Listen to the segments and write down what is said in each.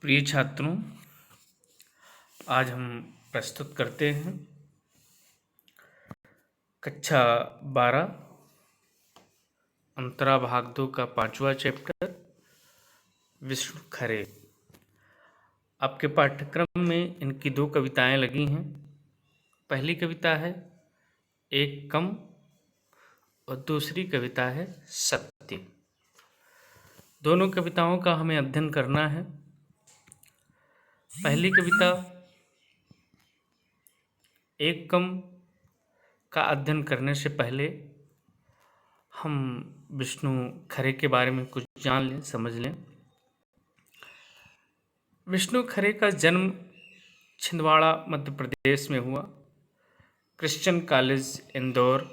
प्रिय छात्रों, आज हम प्रस्तुत करते हैं कक्षा 12 अंतरा भाग 2 का 5वां चैप्टर विष्णु खरे। आपके पाठ्यक्रम में इनकी 2 कविताएं लगी हैं। पहली कविता है एक कम और दूसरी कविता है सत्य। दोनों कविताओं का हमें अध्ययन करना है। पहली कविता एक कम का अध्ययन करने से पहले हम विष्णु खरे के बारे में कुछ जान लें, समझ लें। विष्णु खरे का जन्म छिंदवाड़ा मध्य प्रदेश में हुआ। क्रिश्चियन कॉलेज इंदौर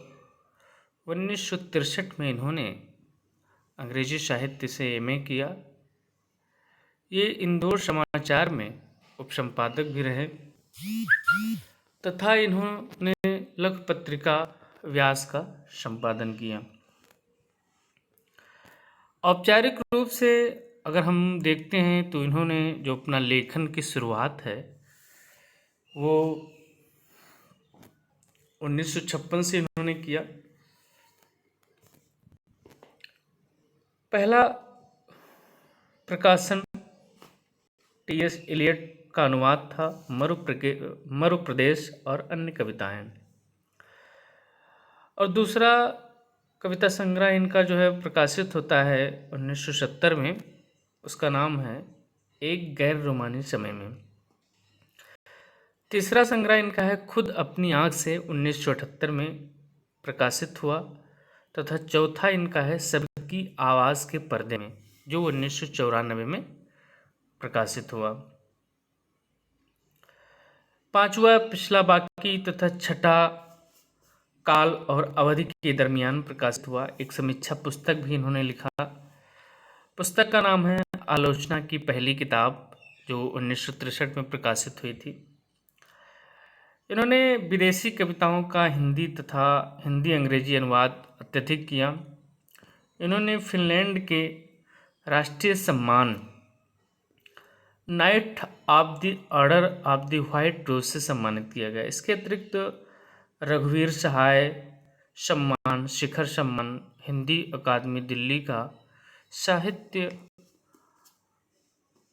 1963 में इन्होंने अंग्रेजी साहित्य से एमए किया। ये इंदौर समाचार में उपसंपादक भी रहे तथा इन्होंने लघु पत्रिका व्यास का संपादन किया। औपचारिक रूप से अगर हम देखते हैं तो इन्होंने जो अपना लेखन की शुरुआत है वो 1956 से इन्होंने किया। पहला प्रकाशन टी.एस. एलियट का अनुवाद था मरुप्रदेश और अन्य कविताएं। और दूसरा कविता संग्रह इनका जो है प्रकाशित होता है 1970 में। उसका नाम है एक गैर रोमानी समय में। तीसरा संग्रह इनका है खुद अपनी आँख से 1978 में प्रकाशित हुआ तथा चौथा इनका है सबकी आवाज़ के पर्दे में, जो 1994 में प्रकाशित हुआ। पांचवा पिछला बाकी तथा छठा काल और अवधि के दरमियान प्रकाशित हुआ एक समीक्षा पुस्तक भी इन्होंने लिखा। पुस्तक का नाम है आलोचना की पहली किताब, जो 1963 में प्रकाशित हुई थी। इन्होंने विदेशी कविताओं का हिंदी तथा हिंदी अंग्रेजी अनुवाद अत्यधिक किया। इन्होंने फिनलैंड के राष्ट्रीय सम्मान Knight of the Order of the White Rose से सम्मानित किया गया। इसके अतिरिक्त रघुवीर सहाय सम्मान, शिखर सम्मान, हिंदी अकादमी दिल्ली का साहित्य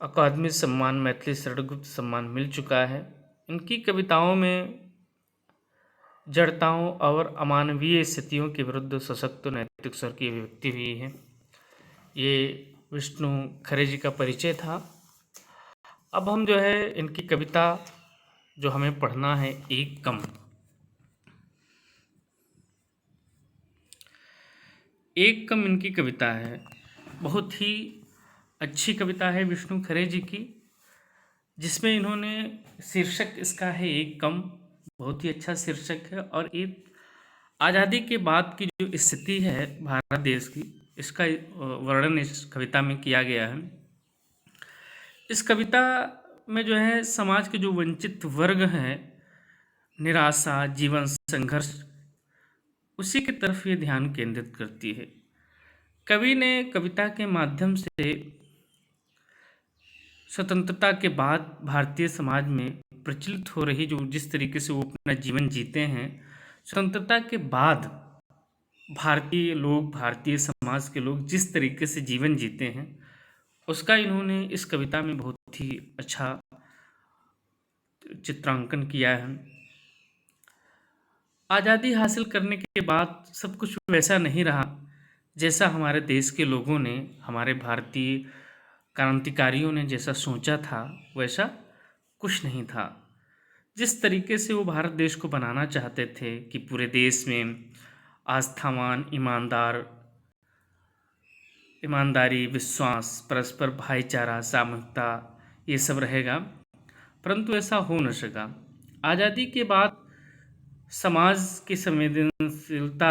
अकादमी सम्मान, मैथिली शरणगुप्त सम्मान मिल चुका है। इनकी कविताओं में जड़ताओं और अमानवीय स्थितियों के विरुद्ध सशक्त नैतिक स्वर की अभिव्यक्ति हुई है। ये विष्णु खरे जी का परिचय था। अब हम जो है इनकी कविता जो हमें पढ़ना है एक कम। एक कम इनकी कविता है। बहुत ही अच्छी कविता है विष्णु खरे जी की, जिसमें इन्होंने शीर्षक इसका है एक कम। बहुत ही अच्छा शीर्षक है और एक आज़ादी के बाद की जो स्थिति है भारत देश की, इसका वर्णन इस कविता में किया गया है। इस कविता में जो है समाज के जो वंचित वर्ग हैं, निराशा, जीवन संघर्ष, उसी की तरफ ये ध्यान केंद्रित करती है। कवि ने कविता के माध्यम से स्वतंत्रता के बाद भारतीय समाज में प्रचलित हो रही जो जिस तरीके से वो अपना जीवन जीते हैं, स्वतंत्रता के बाद भारतीय लोग, भारतीय समाज के लोग जिस तरीके से जीवन जीते हैं, उसका इन्होंने इस कविता में बहुत ही अच्छा चित्रांकन किया है। आज़ादी हासिल करने के बाद सब कुछ वैसा नहीं रहा जैसा हमारे देश के लोगों ने, हमारे भारतीय क्रांतिकारियों ने जैसा सोचा था, वैसा कुछ नहीं था। जिस तरीके से वो भारत देश को बनाना चाहते थे कि पूरे देश में आस्थावान, ईमानदारी, विश्वास, परस्पर भाईचारा, सामूहिकता, ये सब रहेगा, परंतु ऐसा हो न सका। आज़ादी के बाद समाज की संवेदनशीलता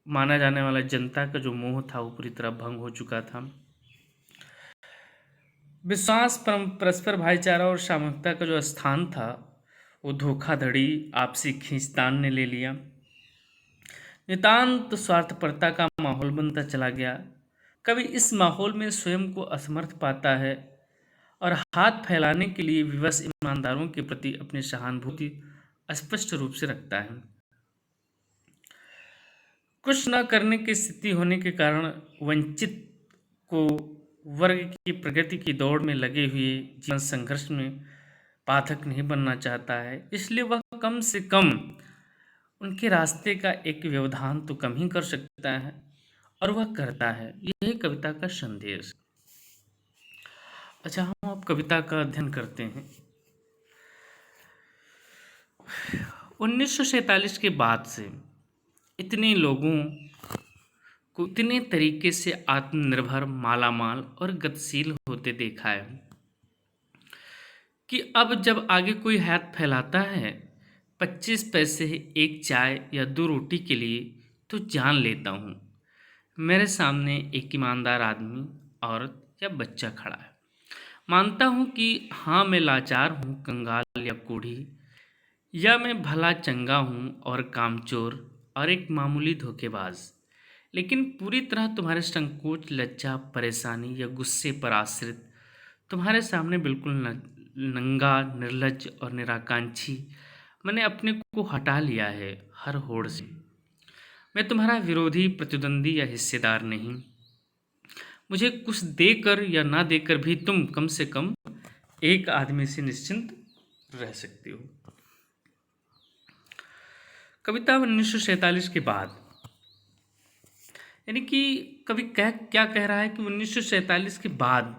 माना जाने वाला जनता का जो मोह था वो पूरी तरह भंग हो चुका था। विश्वास, परस्पर भाईचारा और सामूहिकता का जो स्थान था वो धोखाधड़ी, आपसी खींचतान ने ले लिया। नितांत स्वार्थपरता का माहौल बनता चला गया। कभी इस माहौल में स्वयं को असमर्थ पाता है और हाथ फैलाने के लिए विवश ईमानदारों के प्रति अपनी सहानुभूति स्पष्ट रूप से रखता है। कुछ न करने की स्थिति होने के कारण वंचित को वर्ग की प्रगति की दौड़ में लगे हुए जीवन संघर्ष में बाधक नहीं बनना चाहता है, इसलिए वह कम से कम उनके रास्ते का एक व्यवधान तो कम ही कर सकता है, और वह करता है। यही कविता का संदेश। अच्छा, हम अब कविता का अध्ययन करते हैं। 1947 के बाद से इतने लोगों को इतने तरीके से आत्मनिर्भर, मालामाल और गतिशील होते देखा है कि अब जब आगे कोई हाथ फैलाता है 25 पैसे एक चाय या 2 रोटी के लिए, तो जान लेता हूँ मेरे सामने एक ईमानदार आदमी, औरत या बच्चा खड़ा है। मानता हूँ कि हाँ, मैं लाचार हूँ, कंगाल या कोढ़ी, या मैं भला चंगा हूँ और कामचोर और एक मामूली धोखेबाज, लेकिन पूरी तरह तुम्हारे संकोच, लज्जा, परेशानी या गुस्से पर आश्रित, तुम्हारे सामने बिल्कुल नंगा, निर्लज्ज और निराकांक्षी मैंने अपने को हटा लिया है हर होड़ से। मैं तुम्हारा विरोधी, प्रतिद्वंदी या हिस्सेदार नहीं। मुझे कुछ देकर या ना देकर भी तुम कम से कम एक आदमी से निश्चिंत रह सकते हो। कविता 1947 के बाद, यानी कि कवि क्या कह रहा है कि 1947 के बाद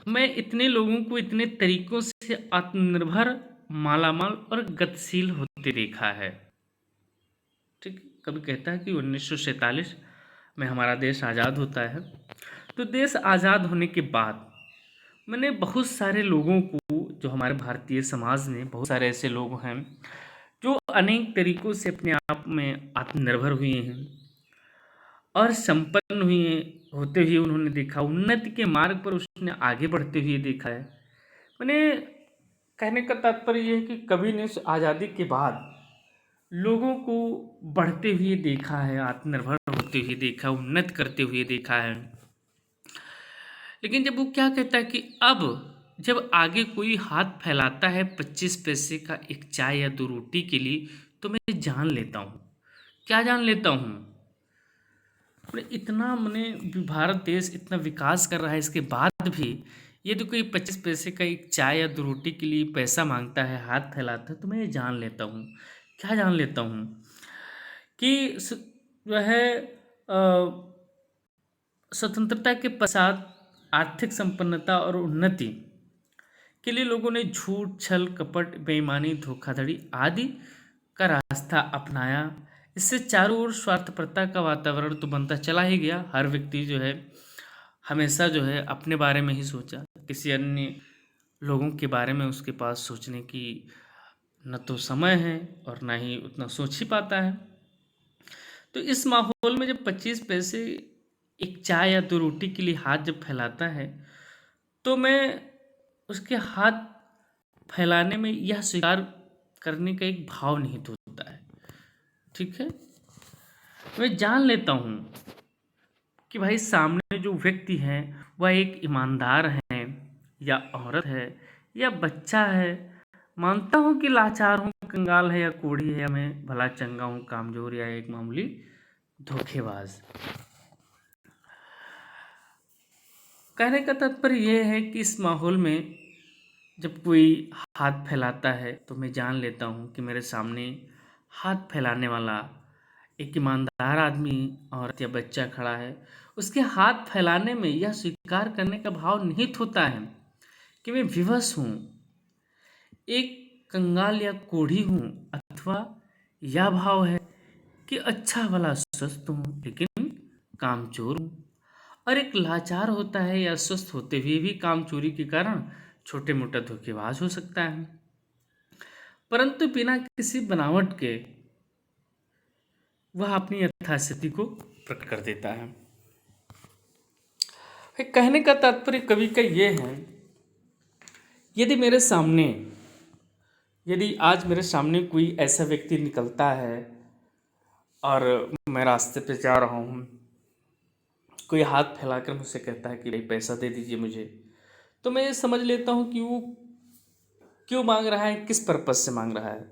मैं इतने लोगों को इतने तरीकों से आत्मनिर्भर, मालामाल और गतिशील होते देखा है। ठीक, कवि कहता है कि 1947 में हमारा देश आज़ाद होता है, तो देश आज़ाद होने के बाद मैंने बहुत सारे लोगों को, जो हमारे भारतीय समाज में बहुत सारे ऐसे लोग हैं जो अनेक तरीकों से अपने आप में आत्मनिर्भर हुए हैं और संपन्न हुए होते हुए उन्होंने देखा, उन्नति के मार्ग पर उसने आगे बढ़ते हुए देखा है। मैंने कहने का तात्पर्य यह है कि कवि ने आज़ादी के बाद लोगों को बढ़ते हुए देखा है, आत्मनिर्भर होते हुए देखा, उन्नत करते हुए देखा है। लेकिन जब वो क्या कहता है कि अब जब आगे कोई हाथ फैलाता है 25 पैसे का एक चाय या 2 रोटी के लिए, तो मैं जान लेता हूँ। क्या जान लेता हूँ? इतना मैंने भारत देश इतना विकास कर रहा है, इसके बाद भी यदि कोई 25 पैसे का एक चाय या 2 रोटी के लिए पैसा मांगता है, हाथ फैलाता है, तो मैं ये जान लेता हूँ। क्या जान लेता हूँ कि जो है स्वतंत्रता के पश्चात आर्थिक संपन्नता और उन्नति के लिए लोगों ने झूठ, छल, कपट, बेईमानी, धोखाधड़ी आदि का रास्ता अपनाया। इससे चारों ओर स्वार्थपरता का वातावरण तो बनता चला ही गया। हर व्यक्ति जो है हमेशा जो है अपने बारे में ही सोचा, किसी अन्य लोगों के बारे में उसके पास सोचने की न तो समय है और ना ही उतना सोच ही पाता है। तो इस माहौल में जब 25 पैसे एक चाय या 2 रोटी के लिए हाथ जब फैलाता है, तो मैं उसके हाथ फैलाने में यह स्वीकार करने का एक भाव निहित होता है। ठीक है, मैं जान लेता हूँ कि भाई सामने जो व्यक्ति है वह एक ईमानदार है या औरत है या बच्चा है। मानता हूँ कि लाचार हूँ, कंगाल है या कोढ़ी है, या मैं भला चंगा हूँ, कामजोर या एक मामूली धोखेबाज। कहने का तात्पर्य यह है कि इस माहौल में जब कोई हाथ फैलाता है तो मैं जान लेता हूँ कि मेरे सामने हाथ फैलाने वाला एक ईमानदार आदमी, औरत या बच्चा खड़ा है। उसके हाथ फैलाने में यह स्वीकार करने का भाव निहित होता है कि मैं विवश हूँ, एक कंगाल या कोढ़ी हूँ, अथवा यह भाव है कि अच्छा भला स्वस्थ हूँ लेकिन कामचोर हूँ। और एक लाचार होता है या स्वस्थ होते हुए भी कामचोरी के कारण छोटे मोटा धोखेबाज हो सकता है, परंतु बिना किसी बनावट के वह अपनी यथास्थिति को प्रकट कर देता है। कहने का तात्पर्य कवि का यह है, यदि आज मेरे सामने कोई ऐसा व्यक्ति निकलता है और मैं रास्ते पे जा रहा हूँ, कोई हाथ फैलाकर मुझसे कहता है कि भाई पैसा दे दीजिए मुझे, तो मैं ये समझ लेता हूँ कि वो क्यों मांग रहा है, किस पर्पज से मांग रहा है।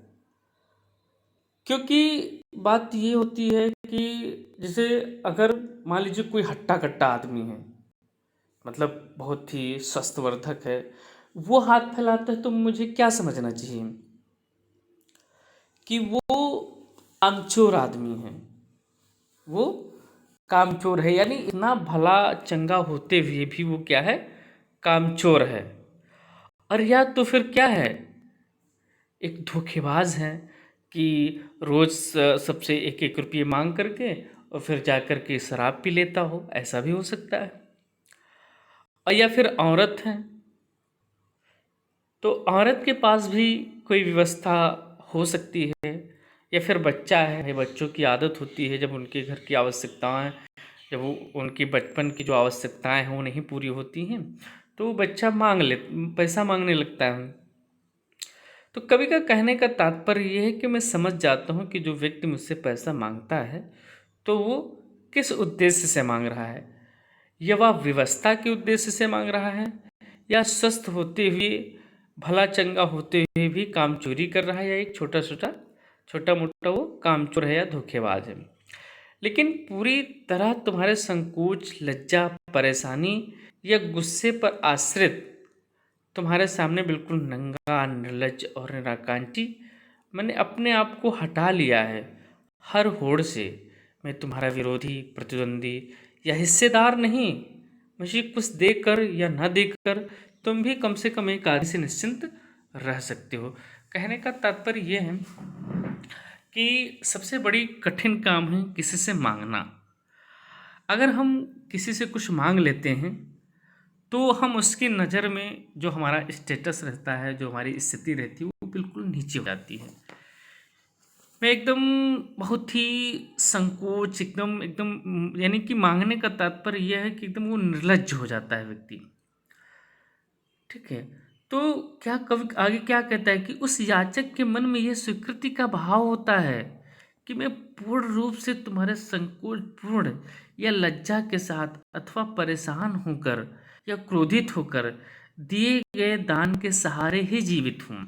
क्योंकि बात ये होती है कि जैसे अगर मान लीजिए कोई हट्टा कट्टा आदमी है, मतलब बहुत ही स्वस्थवर्धक है, वो हाथ फैलाता है, तो मुझे क्या समझना चाहिए कि वो कामचोर आदमी है, वो कामचोर है। यानी इतना भला चंगा होते हुए भी वो क्या है, कामचोर है। और या तो फिर क्या है, एक धोखेबाज है कि रोज सबसे एक एक रुपये मांग करके और फिर जा कर के शराब पी लेता हो, ऐसा भी हो सकता है। और या फिर औरत है, तो औरत के पास भी कोई व्यवस्था हो सकती है। या फिर बच्चा है, बच्चों की आदत होती है जब उनके घर की आवश्यकताएं, जब वो उनकी बचपन की जो आवश्यकताएं हैं वो नहीं पूरी होती हैं, तो वो बच्चा पैसा मांगने लगता है। तो कवि का कहने का तात्पर्य ये है कि मैं समझ जाता हूँ कि जो व्यक्ति मुझसे पैसा मांगता है तो वो किस उद्देश्य से मांग रहा है। यह वह व्यवस्था के उद्देश्य से मांग रहा है, या स्वस्थ होते हुए, भला चंगा होते हुए भी काम चोरी कर रहा है, या एक छोटा मोटा वो कामचोर है या धोखेबाज है। लेकिन पूरी तरह तुम्हारे संकोच, लज्जा, परेशानी या गुस्से पर आश्रित, तुम्हारे सामने बिल्कुल नंगा, निर्लज्ज और निराकांक्षी मैंने अपने आप को हटा लिया है हर होड़ से। मैं तुम्हारा विरोधी, प्रतिद्वंदी या हिस्सेदार नहीं। मुझे कुछ देकर या न देकर तुम भी कम से कम एक आदमी से निश्चिंत रह सकते हो। कहने का तात्पर्य यह है कि सबसे बड़ी कठिन काम है किसी से मांगना। अगर हम किसी से कुछ मांग लेते हैं तो हम उसकी नज़र में जो हमारा स्टेटस रहता है, जो हमारी स्थिति रहती है, वो बिल्कुल नीचे हो जाती है। मैं एकदम बहुत ही संकोच, एकदम एकदम यानी कि मांगने का तात्पर्य यह है कि एकदम वो निर्लज्ज हो जाता है व्यक्ति। ठीक है। तो क्या कवि आगे क्या कहता है कि उस याचक के मन में यह स्वीकृति का भाव होता है कि मैं पूर्ण रूप से तुम्हारे संकोच पूर्ण या लज्जा के साथ अथवा परेशान होकर या क्रोधित होकर दिए गए दान के सहारे ही जीवित हूँ।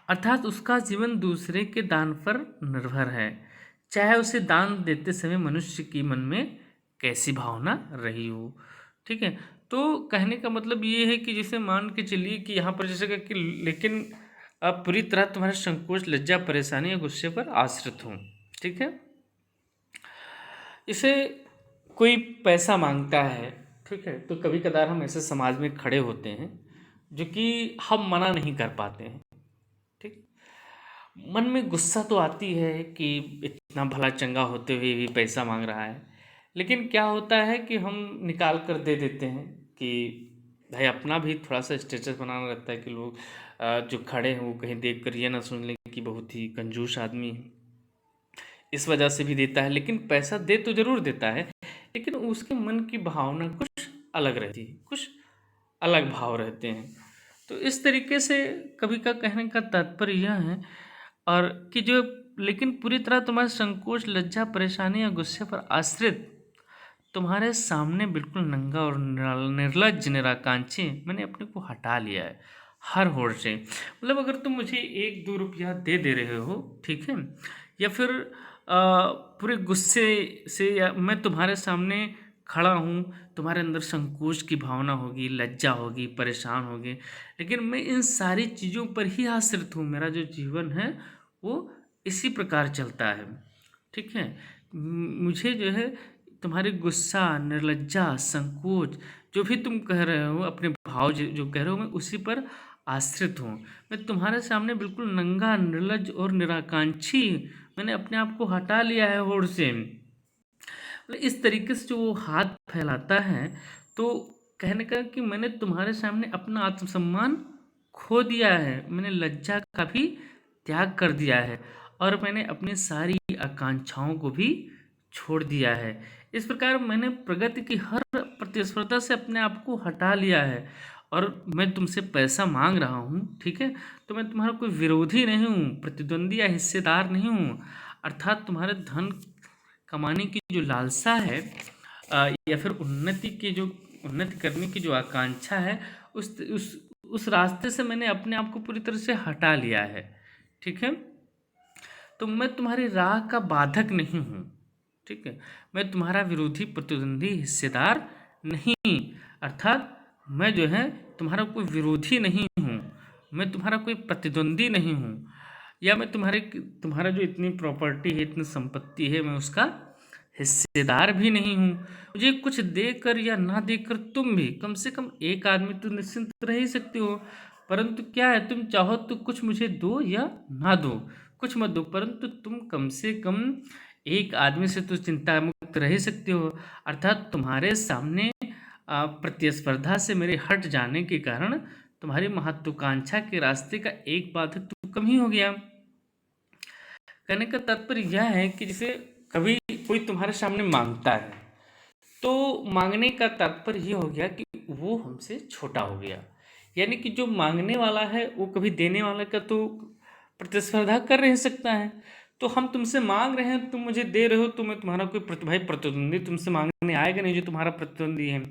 अर्थात उसका जीवन दूसरे के दान पर निर्भर है, चाहे उसे दान देते समय मनुष्य के मन में कैसी भावना रही हो। ठीक है। तो कहने का मतलब ये है कि जैसे मान के चलिए कि यहाँ पर जैसे कि लेकिन आप पूरी तरह तुम्हारे संकोच, लज्जा, परेशानी या गुस्से पर आश्रित हो। ठीक है। इसे कोई पैसा मांगता है, ठीक है, तो कभी कदार हम ऐसे समाज में खड़े होते हैं जो कि हम मना नहीं कर पाते हैं। ठीक। मन में गुस्सा तो आती है कि इतना भला चंगा होते हुए भी पैसा मांग रहा है, लेकिन क्या होता है कि हम निकाल कर दे देते हैं कि भाई अपना भी थोड़ा सा स्टेटस बनाना रहता है कि लोग जो खड़े हैं वो कहीं देख कर ये ना सुन लें कि बहुत ही कंजूस आदमी है, इस वजह से भी देता है। लेकिन पैसा दे तो जरूर देता है, लेकिन उसके मन की भावना कुछ अलग रहती है, कुछ अलग भाव रहते हैं। तो इस तरीके से कवि का कहने का तात्पर्य यह है और कि जो लेकिन पूरी तरह तुम्हारे संकोच, लज्जा, परेशानी या गुस्से पर आश्रित, तुम्हारे सामने बिल्कुल नंगा और निर्लज्ज, निराकांक्षी मैंने अपने को हटा लिया है हर होड़ से। मतलब अगर तुम मुझे 1-2 रुपया दे रहे हो, ठीक है, या फिर पूरे गुस्से से, या मैं तुम्हारे सामने खड़ा हूँ, तुम्हारे अंदर संकोच की भावना होगी, लज्जा होगी, परेशान होगी, लेकिन मैं इन सारी चीज़ों पर ही आश्रित हूँ। मेरा जो जीवन है वो इसी प्रकार चलता है। ठीक है। मुझे जो है तुम्हारे गुस्सा, निर्लज्जा, संकोच, जो भी तुम कह रहे हो, अपने भाव जो कह रहे हो, मैं उसी पर आश्रित हूँ। मैं तुम्हारे सामने बिल्कुल नंगा, निर्लज्ज और निराकांक्षी मैंने अपने आप को हटा लिया है होड़ से। मतलब इस तरीके से जो वो हाथ फैलाता है, तो कहने का कि मैंने तुम्हारे सामने अपना आत्मसम्मान खो दिया है, मैंने लज्जा का भी त्याग कर दिया है और मैंने अपनी सारी आकांक्षाओं को भी छोड़ दिया है। इस प्रकार मैंने प्रगति की हर प्रतिस्पर्धा से अपने आप को हटा लिया है और मैं तुमसे पैसा मांग रहा हूँ, ठीक है, तो मैं तुम्हारा कोई विरोधी नहीं हूँ, प्रतिद्वंदी या हिस्सेदार नहीं हूँ। अर्थात तुम्हारे धन कमाने की जो लालसा है या फिर उन्नति की जो उन्नति करने की जो आकांक्षा है उस रास्ते से मैंने अपने आप को पूरी तरह से हटा लिया है। ठीक है, तो मैं तुम्हारी राह का बाधक नहीं हूँ। ठीक है, मैं तुम्हारा विरोधी, प्रतिद्वंदी, हिस्सेदार नहीं, अर्थात मैं जो है तुम्हारा कोई विरोधी नहीं हूँ, मैं तुम्हारा कोई प्रतिद्वंदी नहीं हूँ, या मैं तुम्हारा जो इतनी प्रॉपर्टी है, इतनी संपत्ति है, मैं उसका हिस्सेदार भी नहीं हूँ। मुझे कुछ देकर या ना देकर तुम भी, कम से कम एक आदमी तो निश्चिंत रह ही सकते हो, परंतु क्या है, तुम चाहो तो कुछ मुझे दो या ना दो, कुछ मत दो, परंतु तुम कम से कम एक आदमी से तो चिंता मुक्त रह ही सकते हो। अर्थात तुम्हारे सामने प्रतिस्पर्धा से मेरे हट जाने के कारण तुम्हारी महत्वाकांक्षा के रास्ते का एक बाधक तो कम ही हो गया। कहने का तात्पर्य यह है कि जैसे कभी कोई तुम्हारे सामने मांगता है, तो मांगने का तात्पर्य ये हो गया कि वो हमसे छोटा हो गया, यानी कि जो मांगने वाला है वो कभी देने वाले का तो प्रतिस्पर्धा कर नहीं सकता है। तो हम तुमसे मांग रहे हैं, तुम मुझे दे रहे हो, तो मैं तुम्हारा कोई प्रतिभाई प्रतिद्वंदी तुमसे मांगने आएगा नहीं जो तुम्हारा प्रतिद्वंदी है,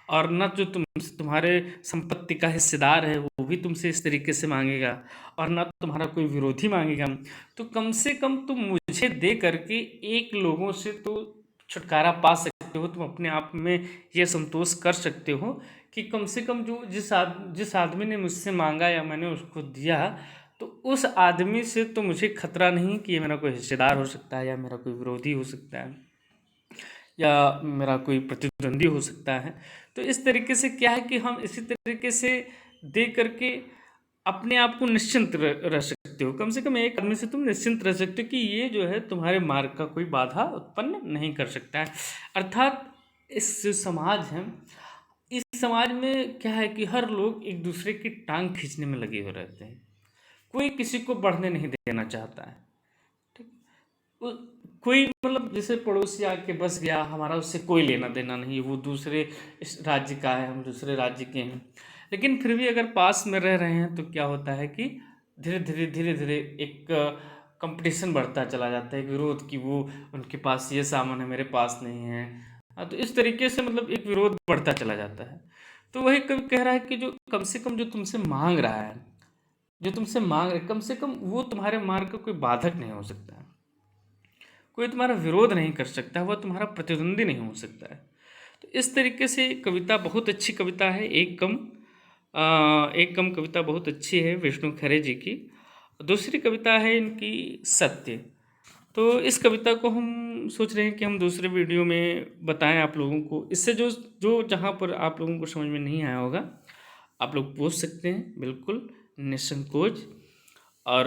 और न जो तुम्हारे संपत्ति का हिस्सेदार है वो भी तुमसे इस तरीके से मांगेगा, और न तुम्हारा कोई विरोधी मांगेगा। तो कम से कम तुम मुझे दे करके एक लोगों से तो छुटकारा पा सकते हो, तुम अपने आप में ये संतोष कर सकते हो कि कम से कम जो जिस आदमी ने मुझसे मांगा या मैंने उसको दिया, तो उस आदमी से तो मुझे खतरा नहीं कि ये मेरा कोई हिस्सेदार हो सकता है, या मेरा कोई विरोधी हो सकता है, या मेरा कोई प्रतिद्वंदी हो सकता है। तो इस तरीके से क्या है कि हम इसी तरीके से दे करके अपने आप को निश्चिंत रह सकते हो। कम से कम एक आदमी से तुम निश्चिंत रह सकते हो कि ये जो है तुम्हारे मार्ग का कोई बाधा उत्पन्न नहीं कर सकता है। अर्थात इस जो समाज है, इस समाज में क्या है कि हर लोग एक दूसरे की टांग खींचने में लगे हुए रहते हैं, कोई किसी को बढ़ने नहीं देना चाहता है। ठीक, कोई मतलब जैसे पड़ोसी आके बस गया, हमारा उससे कोई लेना देना नहीं, वो दूसरे इस राज्य का है, हम दूसरे राज्य के हैं, लेकिन फिर भी अगर पास में रह रहे हैं तो क्या होता है कि धीरे धीरे एक कंपटीशन बढ़ता चला जाता है, एक विरोध की, वो उनके पास ये सामान है मेरे पास नहीं है। हाँ, तो इस तरीके से मतलब एक विरोध बढ़ता चला जाता है। तो वही कभी कह रहा है कि जो कम से कम जो तुमसे मांग रहा है, जो तुमसे मांग रहे, कम से कम वो तुम्हारे मार्ग का कोई बाधक नहीं हो सकता है, कोई तुम्हारा विरोध नहीं कर सकता, वह तुम्हारा प्रतिद्वंदी नहीं हो सकता है। तो इस तरीके से कविता बहुत अच्छी कविता है, एक कम कविता बहुत अच्छी है विष्णु खरे जी की। दूसरी कविता है इनकी सत्य। तो इस कविता को हम सोच रहे हैं कि हम दूसरे वीडियो में बताएं आप लोगों को, इससे जो जो जहाँ पर आप लोगों को समझ में नहीं आया होगा आप लोग पूछ सकते हैं बिल्कुल निसंकोच। और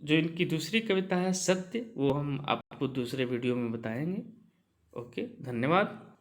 जो इनकी दूसरी कविता है सत्य, वो हम आपको दूसरे वीडियो में बताएंगे। ओके, धन्यवाद।